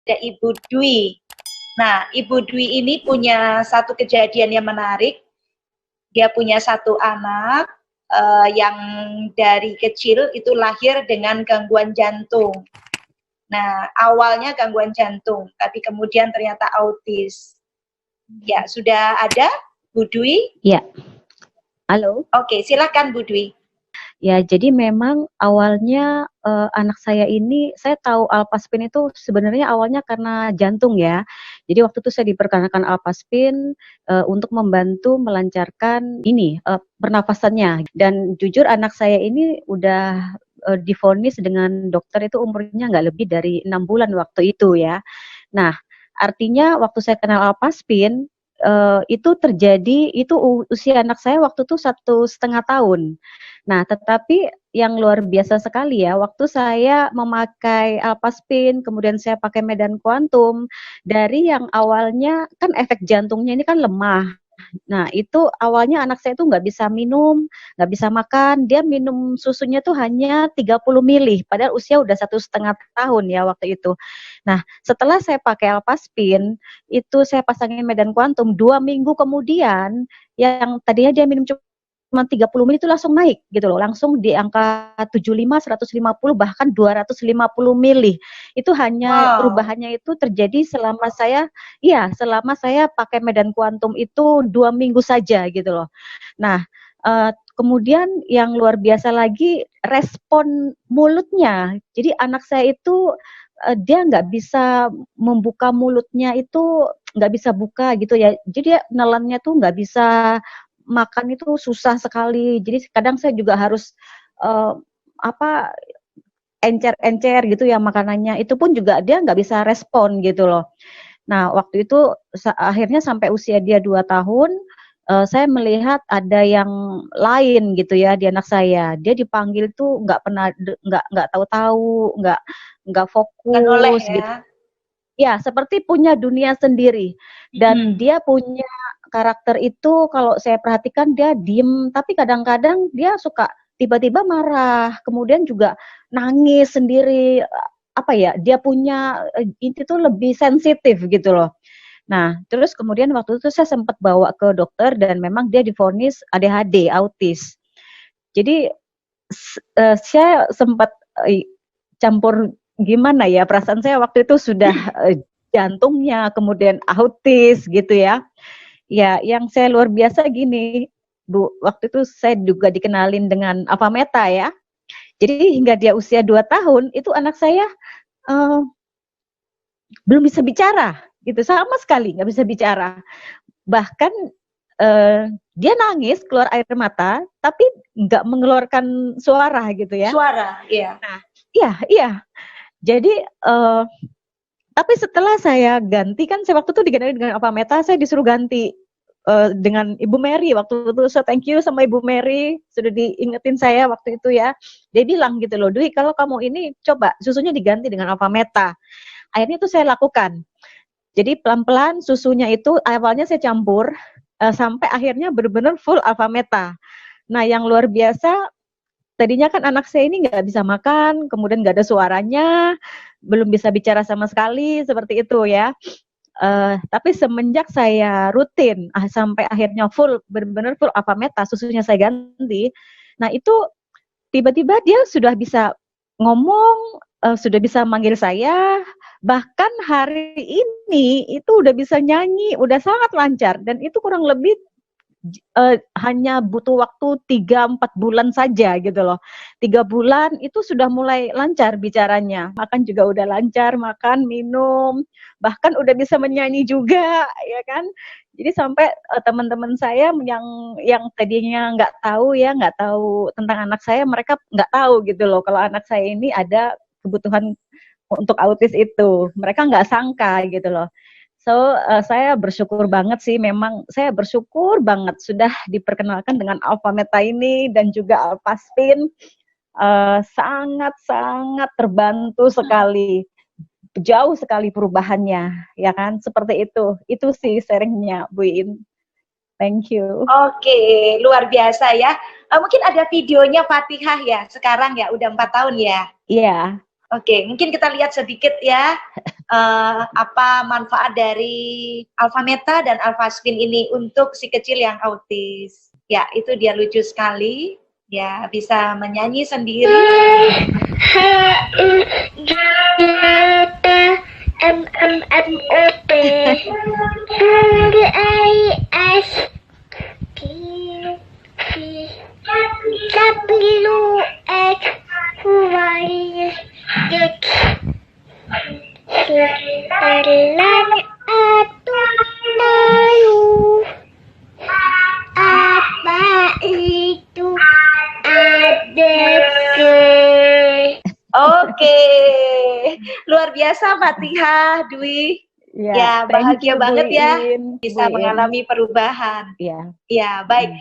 ada Ibu Dwi. Nah, Ibu Dwi ini punya satu kejadian yang menarik. Dia punya satu anak yang dari kecil itu lahir dengan gangguan jantung. Nah, awalnya gangguan jantung, tapi kemudian ternyata autis. Ya, sudah ada Bu Dwi? Ya, halo. Oke, silakan Bu Dwi. Ya, jadi memang awalnya anak saya ini, saya tahu Alpaspin itu sebenarnya awalnya karena jantung ya. Jadi waktu itu saya diperkenalkan Alpaspin untuk membantu melancarkan ini pernafasannya. Dan jujur anak saya ini udah divonis dengan dokter itu umurnya nggak lebih dari 6 bulan waktu itu ya. Nah, artinya waktu saya kenal Alpaspin itu terjadi itu usia anak saya waktu itu 1,5 tahun. Nah, tetapi yang luar biasa sekali ya, waktu saya memakai Alpaspin, kemudian saya pakai Medan Quantum, dari yang awalnya kan efek jantungnya ini kan lemah. Nah, itu awalnya anak saya tuh nggak bisa minum, nggak bisa makan, dia minum susunya tuh hanya 30 mili, padahal usia udah 1,5 tahun ya waktu itu. Nah, setelah saya pakai Alpaspin, itu saya pasangin Medan Quantum, 2 minggu kemudian, yang tadinya dia minum cuma 30 mili itu langsung naik gitu loh, langsung di angka 75, 150 bahkan 250 mili. Itu hanya perubahannya itu terjadi selama saya pakai Medan Quantum itu 2 minggu saja gitu loh. Nah, kemudian yang luar biasa lagi respon mulutnya. Jadi anak saya itu dia nggak bisa membuka mulutnya itu nggak bisa buka gitu ya. Jadi dia nelannya tuh nggak bisa makan itu susah sekali. Jadi kadang saya juga harus apa encer-encer gitu ya makanannya. Itu pun juga dia nggak bisa respon gitu loh. Nah, waktu itu akhirnya sampai usia dia 2 tahun, saya melihat ada yang lain gitu ya di anak saya. Dia dipanggil tuh nggak pernah nggak tahu-tahu, nggak Noleh fokus gitu. ya. Ya, seperti punya dunia sendiri. Dan dia punya karakter itu kalau saya perhatikan dia diem, tapi kadang-kadang dia suka tiba-tiba marah, kemudian juga nangis sendiri. Apa ya, dia punya itu tuh lebih sensitif gitu loh. Nah, terus kemudian waktu itu saya sempat bawa ke dokter dan memang dia divonis ADHD, autis. Jadi saya sempat campur gimana ya, perasaan saya waktu itu sudah jantungnya, kemudian autis gitu ya. Ya, yang saya luar biasa gini, Bu, waktu itu saya juga dikenalin dengan Avameta ya. Jadi hingga dia usia 2 tahun, itu anak saya uh, belum bisa bicara, gitu, sama sekali nggak bisa bicara. Bahkan dia nangis, keluar air mata, tapi nggak mengeluarkan suara gitu ya. Suara, iya. Nah, iya. Jadi tapi setelah saya ganti kan saya waktu itu diganti dengan Avameta, saya disuruh ganti dengan Ibu Mary waktu itu. So thank you sama Ibu Mary sudah diingetin saya waktu itu ya. Dia bilang gitu loh, Dwi kalau kamu ini coba susunya diganti dengan Avameta. Akhirnya itu saya lakukan. Jadi pelan-pelan susunya itu awalnya saya campur sampai akhirnya benar-benar full Avameta. Nah yang luar biasa, tadinya kan anak saya ini nggak bisa makan, kemudian nggak ada suaranya, belum bisa bicara sama sekali, seperti itu ya. Tapi semenjak saya rutin sampai akhirnya full, benar-benar full Avameta, susunya saya ganti. Nah itu tiba-tiba dia sudah bisa ngomong, sudah bisa manggil saya, bahkan hari ini itu udah bisa nyanyi, udah sangat lancar, dan itu kurang lebih hanya butuh waktu 3-4 bulan saja gitu loh. 3 bulan itu sudah mulai lancar bicaranya, makan juga udah lancar, makan, minum, bahkan udah bisa menyanyi juga, ya kan. Jadi sampai teman-teman saya yang tadinya nggak tahu tentang anak saya, mereka nggak tahu gitu loh kalau anak saya ini ada kebutuhan untuk autis itu. Mereka nggak sangka gitu loh. So, saya bersyukur banget sih, memang saya bersyukur banget sudah diperkenalkan dengan Avameta ini dan juga Alpaspin. Sangat-sangat terbantu sekali. Jauh sekali perubahannya, ya kan? Seperti itu. Itu sih sharingnya, Bu In. Thank you. Oke, luar biasa ya. Mungkin ada videonya Fatihah ya, sekarang ya, udah 4 tahun ya? Iya. Oke, mungkin kita lihat sedikit ya. apa manfaat dari Alpha Meta dan Alpha Spin ini untuk si kecil yang autis. Ya, itu dia lucu sekali. Ya, bisa menyanyi sendiri. Oke, luar biasa Fatihah, Dwi. Ya, bahagia banget ya bisa mengalami perubahan. Ya. Ya, baik.